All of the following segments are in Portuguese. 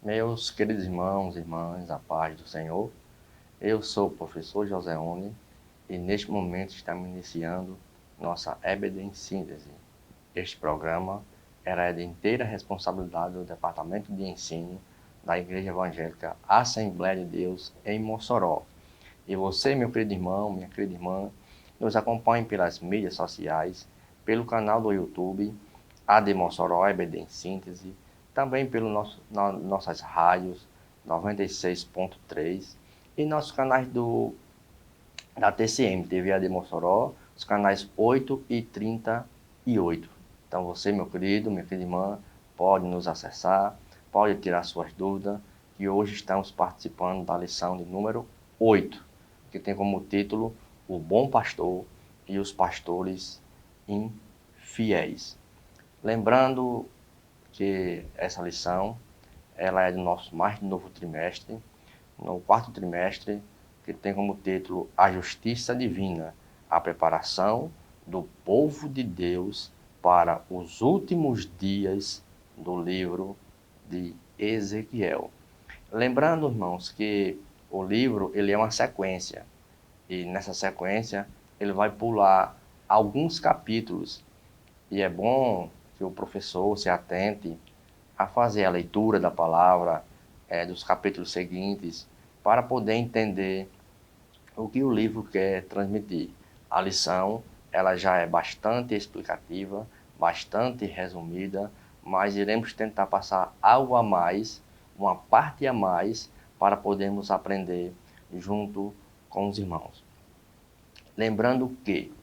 Meus queridos irmãos e irmãs, a paz do Senhor, eu sou o professor Joseone e neste momento estamos iniciando nossa EBD em Síntese. Este programa era de inteira responsabilidade do Departamento de Ensino da Igreja Evangélica Assembleia de Deus em Mossoró. E você, meu querido irmão, minha querida irmã, nos acompanhe pelas mídias sociais, pelo canal do YouTube, AD Mossoró EBD em Síntese, também pelos nossas rádios 96.3 e nossos canais da TCM, TV AD Mossoró, os canais 8 e 38. Então você, meu querido, minha querida irmã, pode nos acessar, pode tirar suas dúvidas, e hoje estamos participando da lição de número 8, que tem como título O Bom Pastor e os Pastores Infiéis. Lembrando que essa lição ela é do nosso mais novo trimestre, no quarto trimestre, que tem como título A Justiça Divina, a preparação do povo de Deus para os últimos dias do livro de Ezequiel. Lembrando, irmãos, que o livro ele é uma sequência, e nessa sequência ele vai pular alguns capítulos, e é bom que o professor se atente a fazer a leitura da palavra dos capítulos seguintes para poder entender o que o livro quer transmitir. A lição ela já é bastante explicativa, bastante resumida, mas iremos tentar passar algo a mais, uma parte a mais, para podermos aprender junto com os irmãos. Lembrando que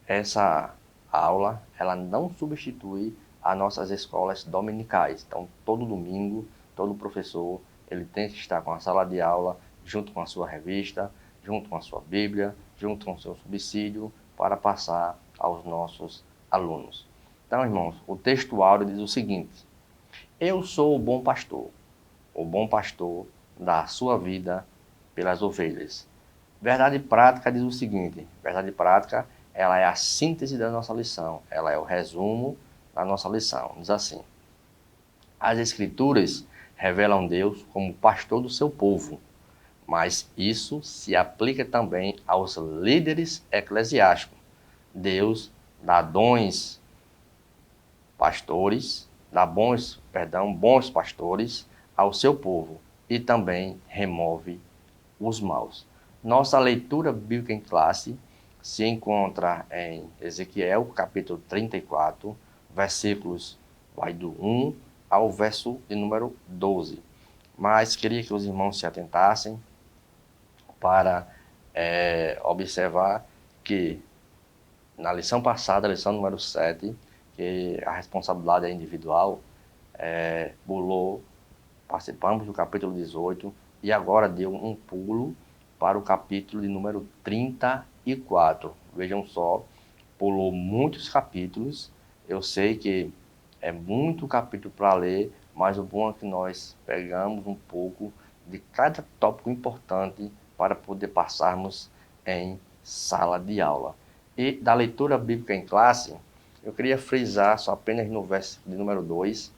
essa aula ela não substitui as nossas escolas dominicais. Então, todo domingo, todo professor ele tem que estar com a sala de aula, junto com a sua revista, junto com a sua Bíblia, junto com o seu subsídio, para passar aos nossos alunos. Então, irmãos, o texto áureo diz o seguinte: Eu sou o bom pastor dá a sua vida pelas ovelhas. Verdade prática diz o seguinte: verdade prática, ela é a síntese da nossa lição, ela é o resumo da nossa lição. Diz assim: as Escrituras revelam Deus como pastor do seu povo, mas isso se aplica também aos líderes eclesiásticos. Deus dá dons pastores, bons pastores ao seu povo e também remove os maus. Nossa leitura bíblica em classe se encontra em Ezequiel, capítulo 34, versículos do 1 ao verso de número 12. Mas queria que os irmãos se atentassem para observar que na lição passada, lição número 7, que a responsabilidade é individual, participamos do capítulo 18 e agora deu um pulo para o capítulo de número 34. Vejam só, pulou muitos capítulos. Eu sei que é muito capítulo para ler, mas o bom é que nós pegamos um pouco de cada tópico importante para poder passarmos em sala de aula. E da leitura bíblica em classe, eu queria frisar só apenas no verso de número 2,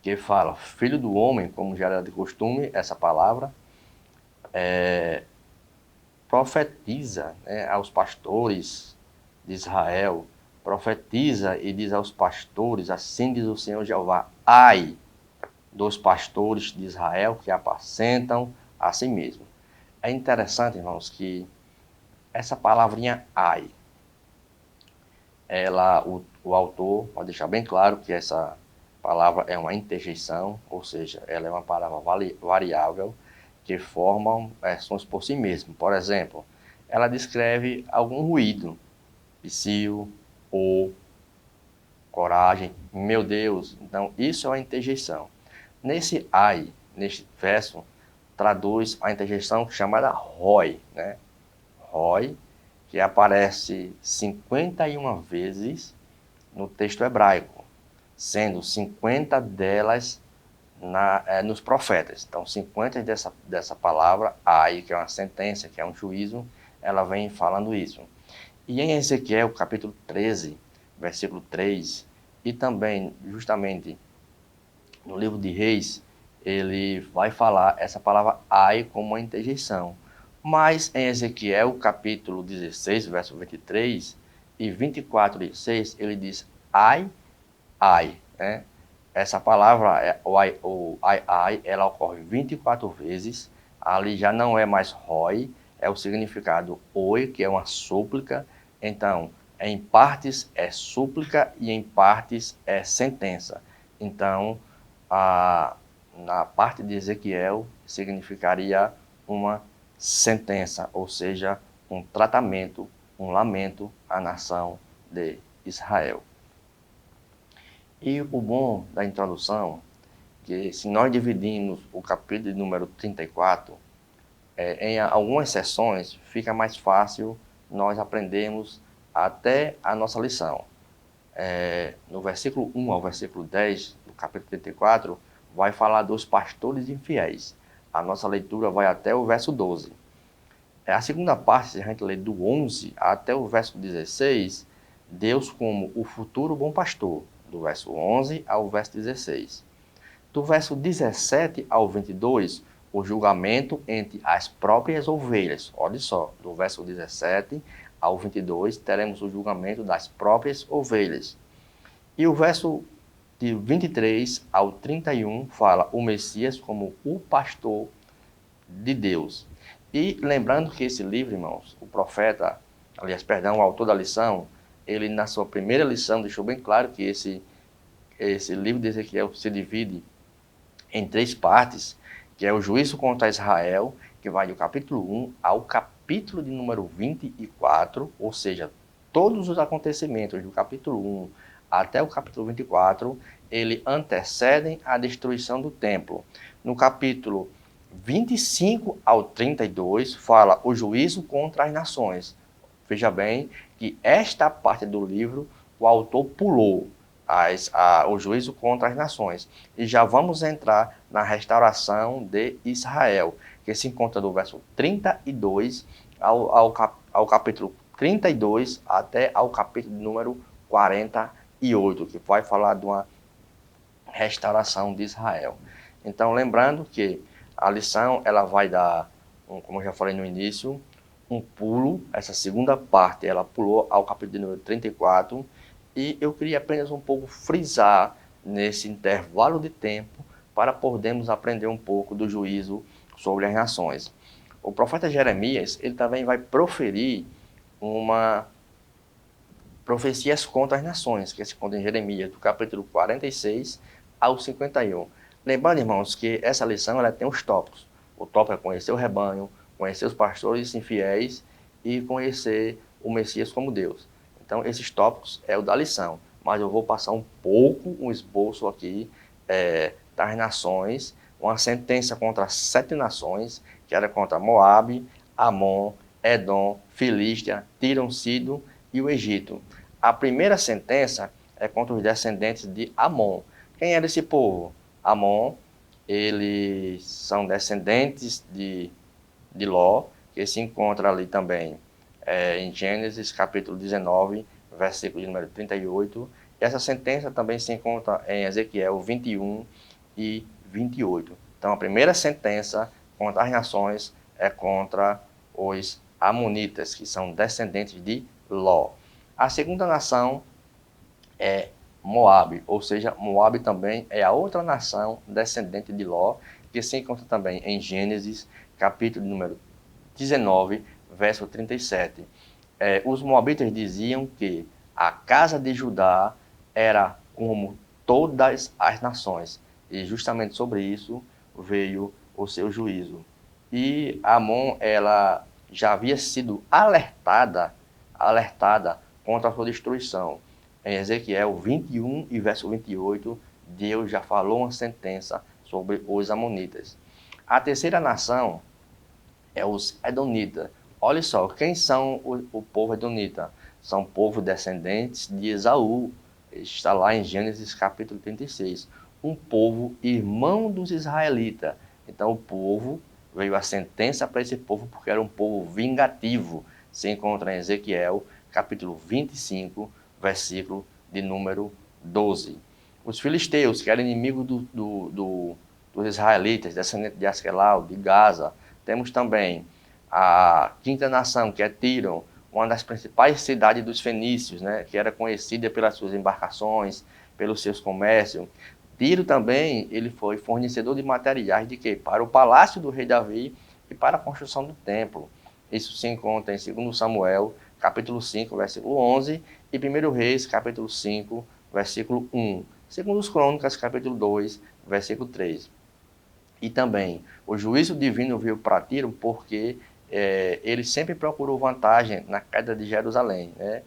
que fala: Filho do homem, como já era de costume, essa palavra, profetiza, né, aos pastores de Israel, profetiza e diz aos pastores, assim diz o Senhor Jeová: ai dos pastores de Israel que apacentam a si mesmo. É interessante, irmãos, que essa palavrinha ai, o autor pode deixar bem claro que essa palavra é uma interjeição, ou seja, ela é uma palavra variável que formam sons por si mesmo. Por exemplo, ela descreve algum ruído, psiu, ou coragem, meu Deus. Então, isso é uma interjeição. Nesse ai, neste verso, traduz a interjeição chamada roi, né? Roi, que aparece 51 vezes no texto hebraico, sendo 50 delas nos profetas. Então, 50 dessa palavra, ai, que é uma sentença, que é um juízo, ela vem falando isso. E em Ezequiel, capítulo 13, versículo 3, e também, justamente, no livro de Reis, ele vai falar essa palavra ai como uma interjeição. Mas em Ezequiel, capítulo 16, verso 23 e 24, 16, ele diz ai, ai, né? Essa palavra, o ai, ela ocorre 24 vezes. Ali já não é mais roi, é o significado oi, que é uma súplica. Então, em partes é súplica e em partes é sentença. Então, na parte de Ezequiel, significaria uma sentença, ou seja, um tratamento, um lamento à nação de Israel. E o bom da introdução, que se nós dividimos o capítulo de número 34, em algumas sessões fica mais fácil nós aprendermos até a nossa lição. No versículo 1 ao versículo 10 do capítulo 34, vai falar dos pastores infiéis. A nossa leitura vai até o verso 12. A segunda parte, se a gente ler do 11 até o verso 16, Deus como o futuro bom pastor, do verso 11 ao verso 16. Do verso 17 ao 22, o julgamento entre as próprias ovelhas. Olha só, do verso 17 ao 22, teremos o julgamento das próprias ovelhas. E o verso de 23 ao 31 fala o Messias como o pastor de Deus. E lembrando que esse livro, irmãos, o profeta, aliás, perdão, o autor da lição, ele na sua primeira lição deixou bem claro que esse livro de Ezequiel se divide em 3 partes, que é o juízo contra Israel, que vai do capítulo 1 ao capítulo de número 24, ou seja, todos os acontecimentos do capítulo 1 até o capítulo 24, ele antecedem a destruição do templo. No capítulo 25 ao 32, fala o juízo contra as nações. Veja bem que esta parte do livro o autor pulou o juízo contra as nações. E já vamos entrar na restauração de Israel, que se encontra do verso 32 ao capítulo 32 até ao capítulo número 48, que vai falar de uma restauração de Israel. Então, lembrando que a lição ela vai dar, como eu já falei no início, um pulo. Essa segunda parte ela pulou ao capítulo número 34, e eu queria apenas um pouco frisar nesse intervalo de tempo para podermos aprender um pouco do juízo sobre as nações. O profeta Jeremias, ele também vai proferir profecias contra as nações, que se encontra em Jeremias, do capítulo 46 ao 51. Lembrando, irmãos, que essa lição ela tem os tópicos. O tópico é conhecer o rebanho, conhecer os pastores infiéis e conhecer o Messias como Deus. Então, esses tópicos é o da lição, mas eu vou passar um pouco, um esboço aqui das nações, uma sentença contra 7 nações, que era contra Moabe, Amon, Edom, Filístia, Tiro, Sidom e o Egito. A primeira sentença é contra os descendentes de Amon. Quem era esse povo? Amon, eles são descendentes de Ló, que se encontra ali também em Gênesis capítulo 19, versículo número 38. Essa sentença também se encontra em Ezequiel 21 e 28. Então, a primeira sentença contra as nações é contra os amonitas, que são descendentes de Ló. A segunda nação é Moabe, ou seja, Moabe também é a outra nação descendente de Ló, que se encontra também em Gênesis capítulo número 19, verso 37. Os moabitas diziam que a casa de Judá era como todas as nações, e justamente sobre isso veio o seu juízo. E Amon, ela já havia sido alertada contra a sua destruição. Em Ezequiel 21 e verso 28, Deus já falou uma sentença sobre os amonitas. A terceira nação é os Edonitas. Olha só, quem são o povo Edonita? São povo descendentes de Esaú. Está lá em Gênesis capítulo 36. Um povo irmão dos israelitas. Então o povo, veio a sentença para esse povo porque era um povo vingativo. Se encontra em Ezequiel capítulo 25, versículo de número 12. os filisteus, que eram inimigos dos israelitas, descendentes de Asquelau, de Gaza. Temos também a quinta nação, que é Tiro, uma das principais cidades dos fenícios, né, que era conhecida pelas suas embarcações, pelos seus comércios. Tiro também, ele foi fornecedor de materiais de quê? Para o palácio do rei Davi e para a construção do templo. Isso se encontra em 2 Samuel, capítulo 5, versículo 11, e 1 Reis, capítulo 5, versículo 1. 2 Crônicas, capítulo 2, versículo 3. E também, o juízo divino veio para Tiro porque ele sempre procurou vantagem na queda de Jerusalém, né?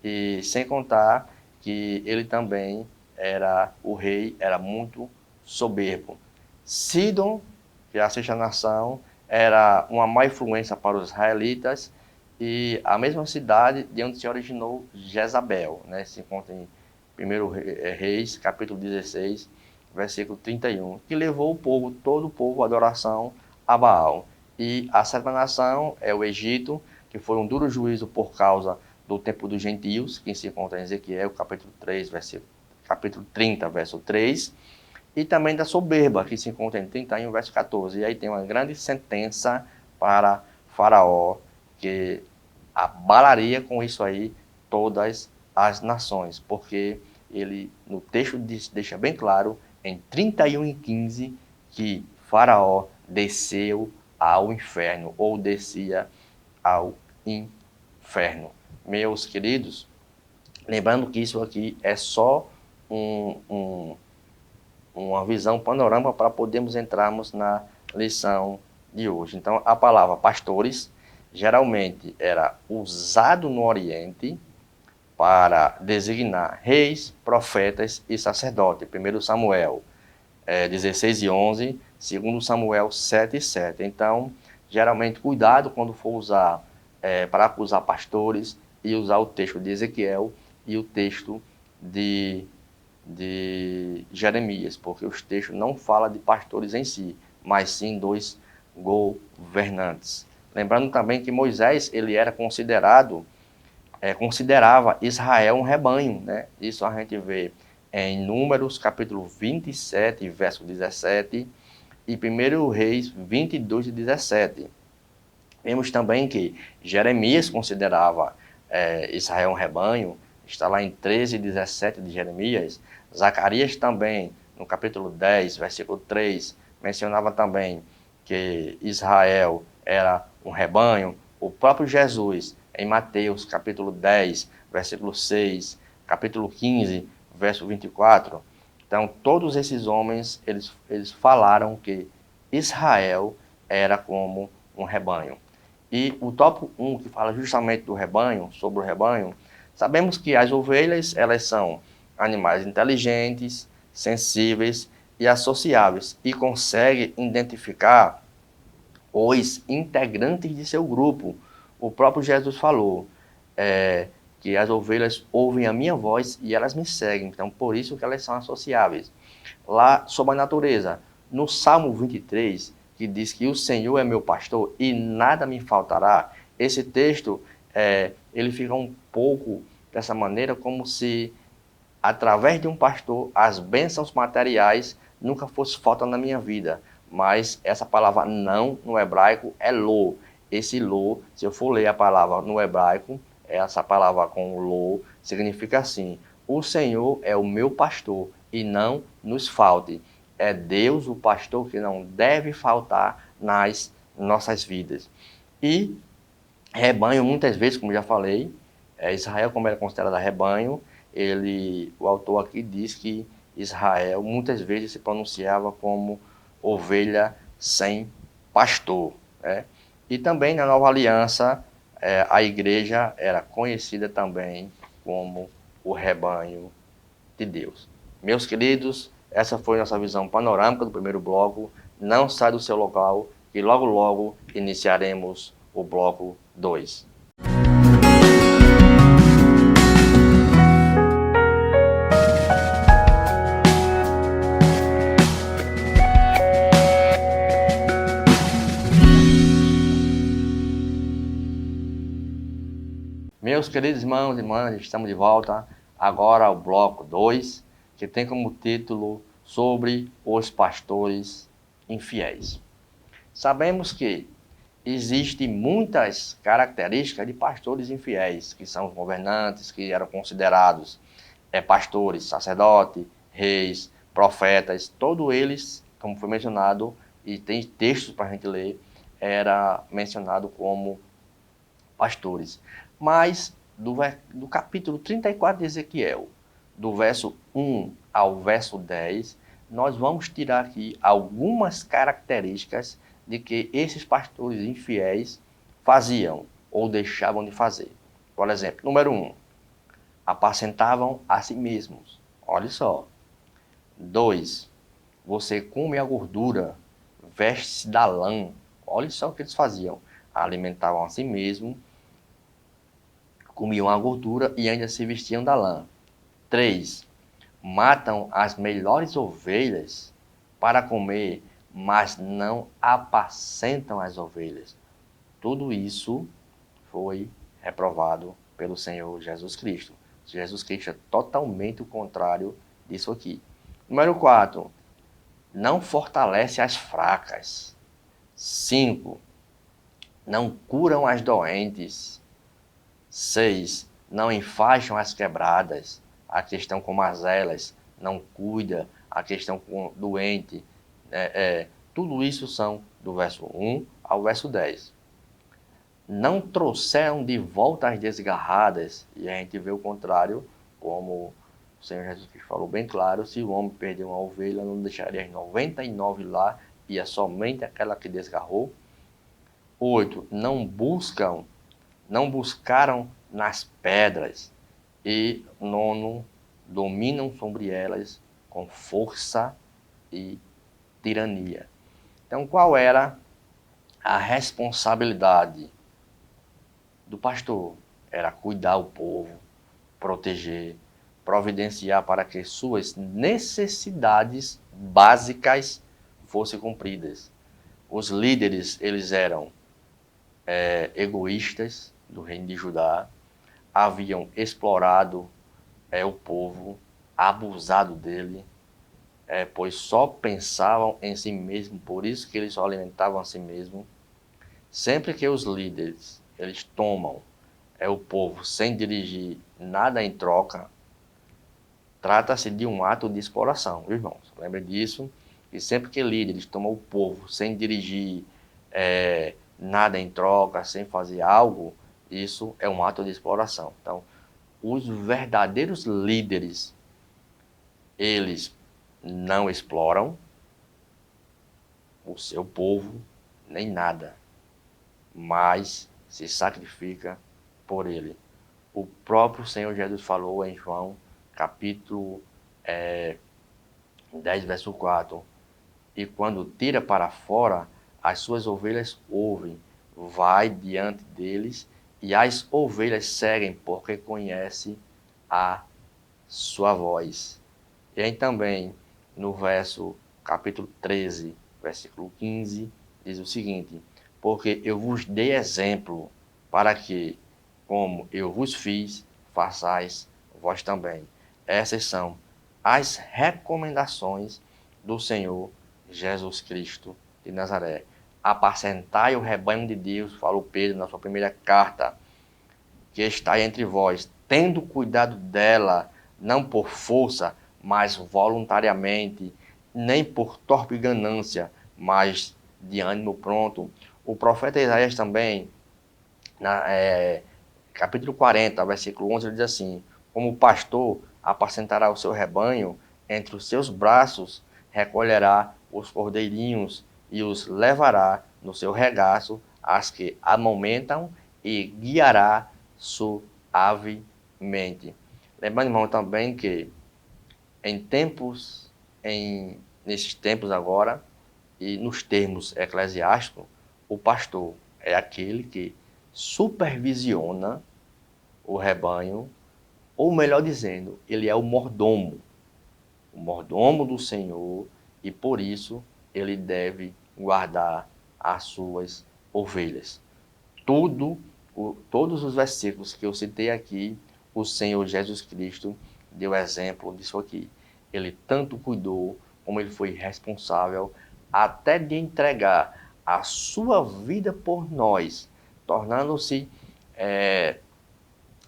E sem contar que ele também o rei era muito soberbo. Sidom, que é a sexta nação, era uma má influência para os israelitas, e a mesma cidade de onde se originou Jezabel, né? Se encontra em 1 Reis, capítulo 16, versículo 31, que levou todo o povo à adoração a Baal. E a sétima nação é o Egito, que foi um duro juízo por causa do tempo dos gentios, que se encontra em Ezequiel, capítulo 3, capítulo 30, verso 3, e também da soberba, que se encontra em 31, verso 14. E aí tem uma grande sentença para Faraó, que abalaria com isso aí todas as nações, porque ele, no texto, deixa bem claro, em 31:15, que Faraó desceu ao inferno, ou descia ao inferno. Meus queridos, lembrando que isso aqui é só uma visão panorâmica para podermos entrarmos na lição de hoje. Então, a palavra pastores geralmente era usado no Oriente para designar reis, profetas e sacerdotes. 1 Samuel 16:11, 2 Samuel 7:7. Então, geralmente, cuidado quando for usar, para usar pastores, e usar o texto de Ezequiel e o texto de Jeremias, porque os textos não falam de pastores em si, mas sim dos governantes. Lembrando também que Moisés, ele era considerava Israel um rebanho, né? Isso a gente vê em Números, capítulo 27, verso 17, e 1 Reis 22, 17. Vemos também que Jeremias considerava Israel um rebanho, está lá em 13, 17 de Jeremias. Zacarias também, no capítulo 10, versículo 3, mencionava também que Israel era um rebanho. O próprio Jesus, em Mateus, capítulo 10, versículo 6, capítulo 15, verso 24. Então, todos esses homens, eles falaram que Israel era como um rebanho. E o tópico 1, que fala justamente do rebanho, sobre o rebanho, sabemos que as ovelhas, elas são animais inteligentes, sensíveis e associáveis, e conseguem identificar os integrantes de seu grupo. O próprio Jesus falou que as ovelhas ouvem a minha voz e elas me seguem, então por isso que elas são associáveis. Lá sobre a natureza, no Salmo 23, que diz que o Senhor é meu pastor e nada me faltará, esse texto, ele fica um pouco dessa maneira, como se, através de um pastor, as bênçãos materiais nunca fosse falta na minha vida. Mas essa palavra não, no hebraico, é lo. Esse lo, se eu for ler a palavra no hebraico, essa palavra com lo, significa assim: o Senhor é o meu pastor e não nos falte. É Deus o pastor que não deve faltar nas nossas vidas. E rebanho, muitas vezes, como já falei, Israel, como era considerado rebanho, o autor aqui diz que Israel muitas vezes se pronunciava como ovelha sem pastor, né? E também na Nova Aliança, a igreja era conhecida também como o rebanho de Deus. Meus queridos, essa foi nossa visão panorâmica do primeiro bloco. Não sai do seu local, que logo logo iniciaremos o bloco 2. Meus queridos irmãos e irmãs, estamos de volta agora ao bloco 2, que tem como título sobre os pastores infiéis. Sabemos que existem muitas características de pastores infiéis, que são os governantes, que eram considerados pastores, sacerdotes, reis, profetas, todos eles, como foi mencionado, e tem textos para a gente ler, era mencionado como pastores. Mas do capítulo 34 de Ezequiel, do verso 1 ao verso 10, nós vamos tirar aqui algumas características de que esses pastores infiéis faziam ou deixavam de fazer. Por exemplo, número 1, apacentavam a si mesmos. Olha só. 2, você come a gordura, veste-se da lã. Olha só o que eles faziam. Alimentavam a si mesmos, comiam a gordura e ainda se vestiam da lã. 3, matam as melhores ovelhas para comer, mas não apacentam as ovelhas. Tudo isso foi reprovado pelo Senhor Jesus Cristo. Jesus Cristo é totalmente o contrário disso aqui. Número 4, não fortalece as fracas. 5, não curam as doentes. 6, não enfaixam as quebradas. A questão com mazelas, não cuida. A questão com doente. Tudo isso são do verso 1 ao verso 10. Não trouxeram de volta as desgarradas, e a gente vê o contrário, como o Senhor Jesus Cristo falou bem claro, se o homem perder uma ovelha, não deixaria as 99 lá, ia somente aquela que desgarrou. 8, não buscaram nas pedras. E 9, dominam sobre elas com força e tirania. Então, qual era a responsabilidade do pastor? Era cuidar o povo, proteger, providenciar para que suas necessidades básicas fossem cumpridas. Os líderes, eles eram egoístas do reino de Judá, haviam explorado o povo, abusado dele, pois só pensavam em si mesmo, por isso que eles só alimentavam a si mesmo. Sempre que os líderes eles tomam o povo sem dirigir nada em troca, trata-se de um ato de exploração, irmãos. Lembre disso, e sempre que líderes tomam o povo sem dirigir nada em troca, sem fazer algo, isso é um ato de exploração. Então, os verdadeiros líderes, eles não exploram o seu povo, nem nada, mas se sacrifica por ele. O próprio Senhor Jesus falou em João, capítulo 10, verso 4, e quando tira para fora, as suas ovelhas ouvem, vai diante deles, e as ovelhas seguem, porque conhece a sua voz. E aí também, no capítulo 13, versículo 15, diz o seguinte: porque eu vos dei exemplo, para que, como eu vos fiz, façais vós também. Essas são as recomendações do Senhor Jesus Cristo de Nazaré. Apacentai o rebanho de Deus, falou Pedro na sua primeira carta, que está entre vós, tendo cuidado dela, não por força, mas voluntariamente, nem por torpe ganância, mas de ânimo pronto. O profeta Isaías também, capítulo 40, versículo 11, ele diz assim: como o pastor apacentará o seu rebanho, entre os seus braços recolherá os cordeirinhos e os levará no seu regaço, as que amamentam, e guiará suavemente. Lembrando, irmão, também que nesses tempos agora, e nos termos eclesiásticos, o pastor é aquele que supervisiona o rebanho, ou melhor dizendo, ele é o mordomo do Senhor, e por isso ele deve guardar as suas ovelhas. Todos os versículos que eu citei aqui, o Senhor Jesus Cristo deu exemplo disso aqui. ele tanto cuidou, como ele foi responsável, até de entregar a sua vida por nós, tornando-se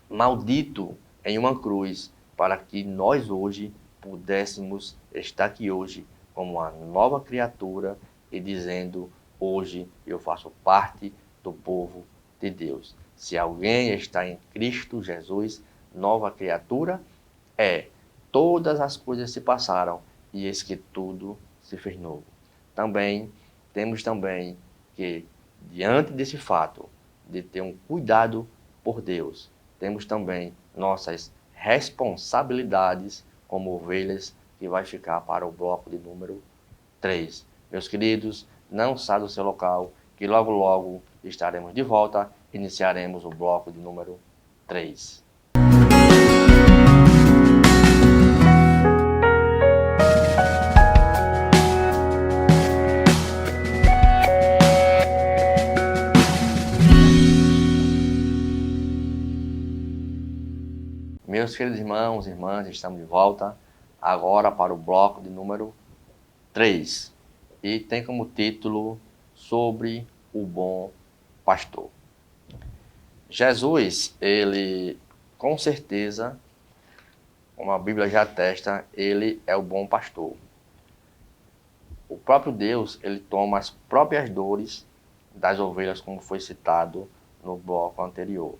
maldito em uma cruz, para que nós hoje pudéssemos estar aqui hoje como uma nova criatura e dizendo: hoje eu faço parte do povo de Deus. Se alguém está em Cristo Jesus, nova criatura é. Todas as coisas se passaram e eis que tudo se fez novo. Temos que, diante desse fato de ter um cuidado por Deus, temos também nossas responsabilidades como ovelhas, que vai ficar para o bloco de número 3. Meus queridos, não saia do seu local, que logo logo estaremos de volta, iniciaremos o bloco de número 3. Meus queridos irmãos e irmãs, estamos de volta agora para o bloco de número 3. E tem como título Sobre o Bom Pastor. Jesus, ele, com certeza, como a Bíblia já atesta, ele é o bom pastor. O próprio Deus, ele toma as próprias dores das ovelhas, como foi citado no bloco anterior.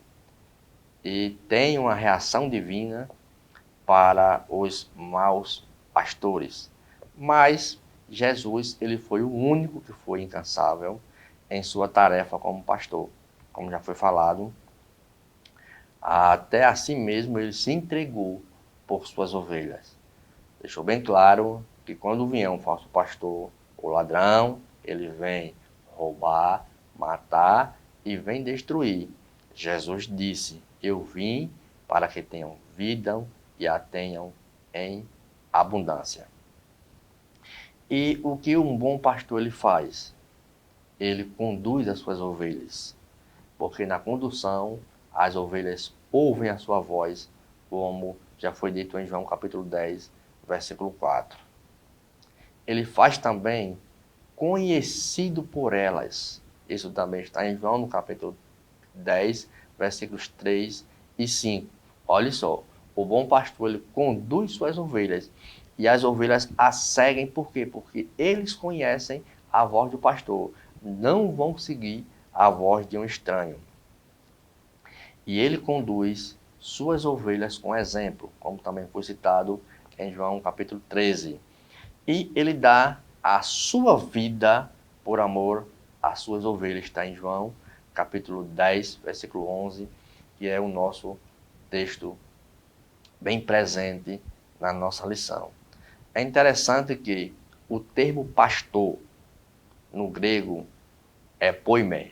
E tem uma reação divina para os maus pastores. Mas Jesus, ele foi o único que foi incansável em sua tarefa como pastor. Como já foi falado, até assim mesmo ele se entregou por suas ovelhas. Deixou bem claro que quando vier um falso pastor, o ladrão, ele vem roubar, matar e vem destruir. Jesus disse: eu vim para que tenham vida e a tenham em abundância. E o que um bom pastor ele faz? Ele conduz as suas ovelhas, porque na condução as ovelhas ouvem a sua voz, como já foi dito em João capítulo 10, versículo 4. Ele faz também conhecido por elas. Isso também está em João no capítulo 10, versículos 3 e 5. Olha só, o bom pastor ele conduz suas ovelhas e as ovelhas a seguem. Por quê? Porque eles conhecem a voz do pastor. Não vão seguir a voz de um estranho. E ele conduz suas ovelhas com exemplo, como também foi citado em João capítulo 13. E ele dá a sua vida por amor às suas ovelhas. Está em João capítulo 10, versículo 11, que é o nosso texto bem presente na nossa lição. É interessante que o termo pastor, no grego, é poimé,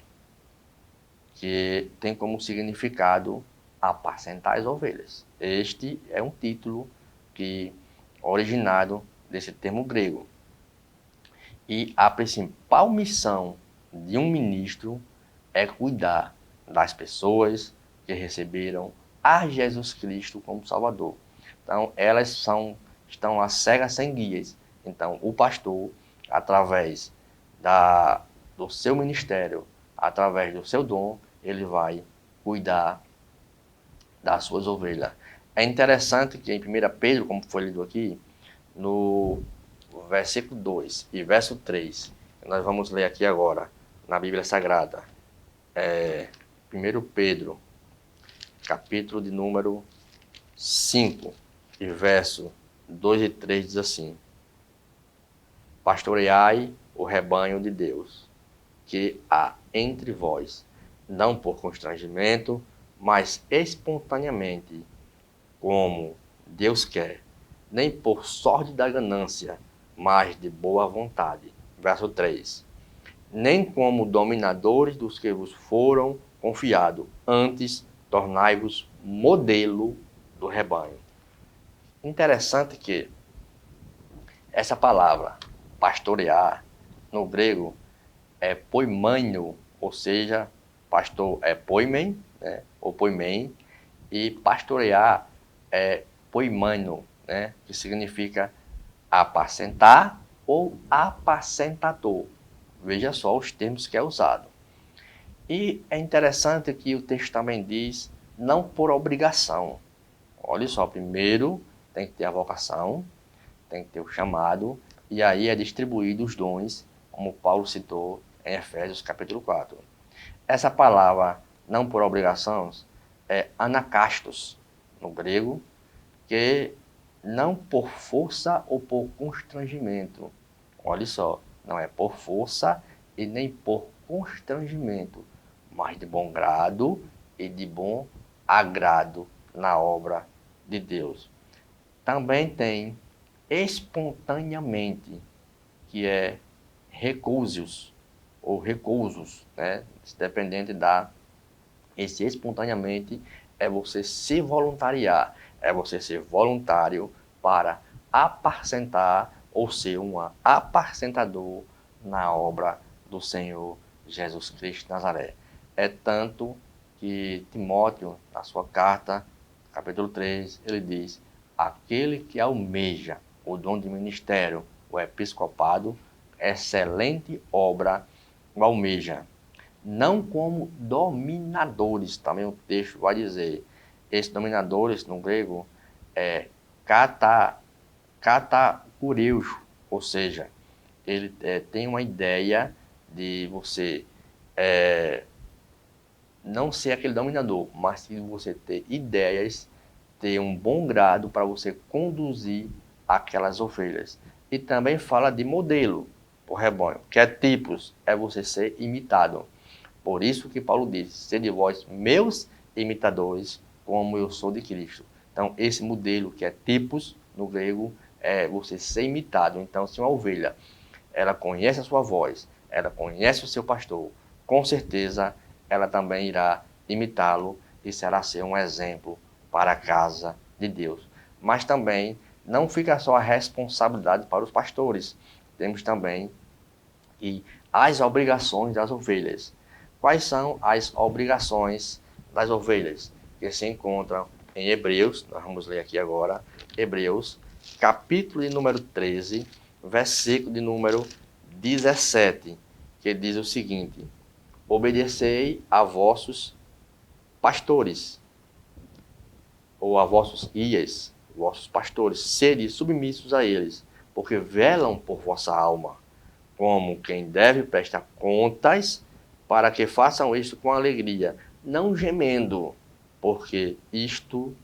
que tem como significado apacentar as ovelhas. Este é um título que originado desse termo grego. E a principal missão de um ministro é cuidar das pessoas que receberam a Jesus Cristo como Salvador. Então, elas estão lá cegas sem guias. Então, o pastor, através do seu ministério, através do seu dom, ele vai cuidar das suas ovelhas. É interessante que em 1 Pedro, como foi lido aqui, no versículo 2 e verso 3, nós vamos ler aqui agora, na Bíblia Sagrada. 1 Pedro, capítulo de número 5, e verso 2 e 3 diz assim: pastoreai o rebanho de Deus, que há entre vós, não por constrangimento, mas espontaneamente, como Deus quer, nem por sorte da ganância, mas de boa vontade. Verso 3. Nem como dominadores dos que vos foram confiados, antes tornai-vos modelo do rebanho. Interessante que essa palavra, pastorear, no grego, é poimanho, ou seja, pastor é poimen, né, ou poimen, e pastorear é poimano, né, que significa apacentar ou apacentador. Veja só os termos que é usado. E é interessante que o texto também diz, não por obrigação. Olha só, primeiro tem que ter a vocação, tem que ter o chamado, e aí é distribuído os dons, como Paulo citou em Efésios capítulo 4. Essa palavra, não por obrigação, é anakastos, no grego, que não por força ou por constrangimento. Olha só, não é por força e nem por constrangimento, mas de bom grado e de bom agrado na obra de Deus. Também tem espontaneamente, que é recúsios ou recousos, né? Dependente da... Esse espontaneamente é você se voluntariar, é você ser voluntário para apacentar ou ser um apacentador na obra do Senhor Jesus Cristo de Nazaré. É tanto que Timóteo, na sua carta, capítulo 3, ele diz: aquele que almeja o dom de ministério, o episcopado, excelente obra o almeja. Não como dominadores, também o texto vai dizer. Esses dominadores, no grego, é katakureus, ou seja, ele tem uma ideia de você não ser aquele dominador, mas de você ter ideias, ter um bom grado para você conduzir aquelas ovelhas. E também fala de modelo, o rebanho, que é tipos, é você ser imitado. Por isso que Paulo diz, sede vós meus imitadores, como eu sou de Cristo. Então, esse modelo que é tipos, no grego, é você ser imitado. Então, se uma ovelha, ela conhece a sua voz, ela conhece o seu pastor, com certeza ela também irá imitá-lo e será ser um exemplo para a casa de Deus. Mas também não fica só a responsabilidade para os pastores. Temos também as obrigações das ovelhas. Quais são as obrigações das ovelhas? Que se encontram em Hebreus, nós vamos ler aqui agora, Hebreus, capítulo de número 13, versículo de número 17, que diz o seguinte: obedecei a vossos pastores, ou a vossos guias, vossos pastores, sede submissos a eles, porque velam por vossa alma, como quem deve prestar contas, para que façam isto com alegria, não gemendo, porque isto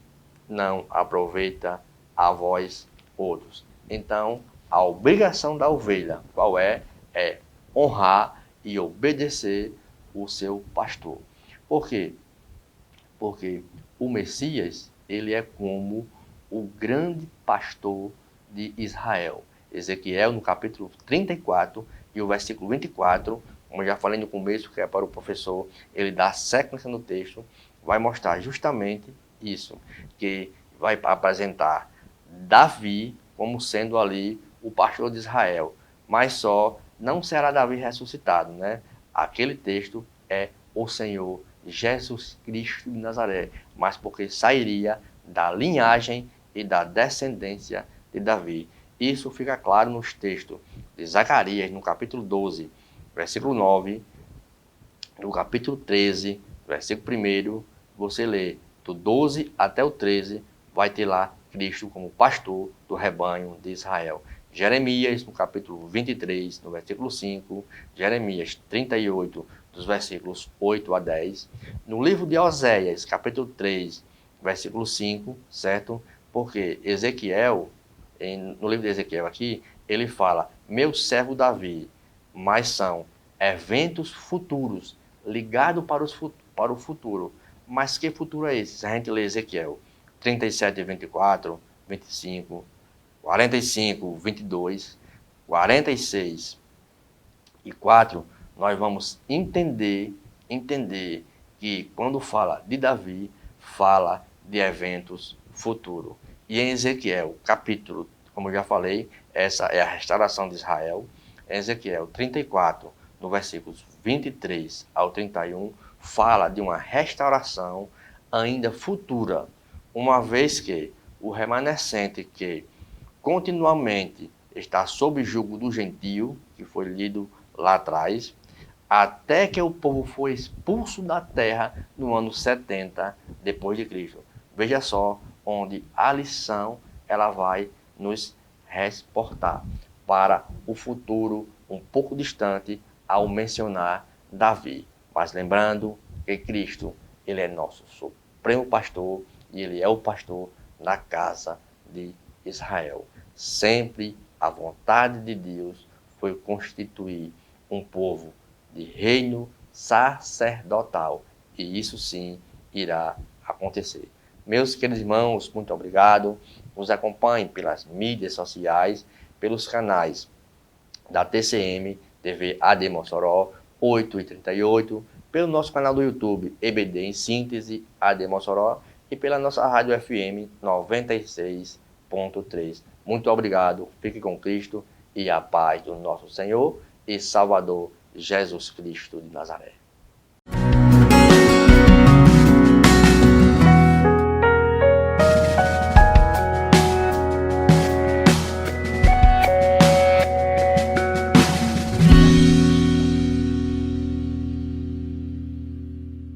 não aproveita a vós outros. Então, a obrigação da ovelha, qual é? É honrar e obedecer o seu pastor. Por quê? Porque o Messias, ele é como o grande pastor de Israel. Ezequiel, no capítulo 34 e o versículo 24, como eu já falei no começo, que é para o professor, ele dá sequência no texto, vai mostrar justamente isso, que vai apresentar Davi como sendo ali o pastor de Israel, mas só não será Davi ressuscitado, né? Aquele texto é o Senhor Jesus Cristo de Nazaré, mas porque sairia da linhagem e da descendência de Davi. Isso fica claro nos textos de Zacarias, no capítulo 12, versículo 9, no capítulo 13, versículo 1, você lê do 12 até o 13, vai ter lá Cristo como pastor do rebanho de Israel. Jeremias, no capítulo 23, no versículo 5, Jeremias 38, dos versículos 8 a 10. No livro de Oséias, capítulo 3, versículo 5, certo? Porque Ezequiel, no livro de Ezequiel aqui, ele fala, meu servo Davi, mas são eventos futuros, ligados para o futuro. Mas que futuro é esse? Se a gente lê Ezequiel 37, 24, 25, 45, 22, 46 e 4, nós vamos entender que quando fala de Davi, fala de eventos futuros. E em Ezequiel, capítulo, como eu já falei, essa é a restauração de Israel. Em Ezequiel 34, no versículos 23 ao 31, fala de uma restauração ainda futura, uma vez que o remanescente que continuamente está sob julgo do gentio, que foi lido lá atrás, até que o povo foi expulso da terra no ano 70 depois de Cristo. Veja só onde a lição ela vai nos reportar para o futuro um pouco distante ao mencionar Davi. Mas lembrando que Cristo, ele é nosso supremo pastor e ele é o pastor da casa de Israel. Sempre a vontade de Deus foi constituir um povo de reino sacerdotal. E isso sim irá acontecer. Meus queridos irmãos, muito obrigado. Nos acompanhem pelas mídias sociais, pelos canais da TCM, TV AD Mossoró, 8h38, pelo nosso canal do YouTube, EBD em Síntese, AD Mossoró, e pela nossa rádio FM 96.3. Muito obrigado, fique com Cristo e a paz do nosso Senhor e Salvador Jesus Cristo de Nazaré.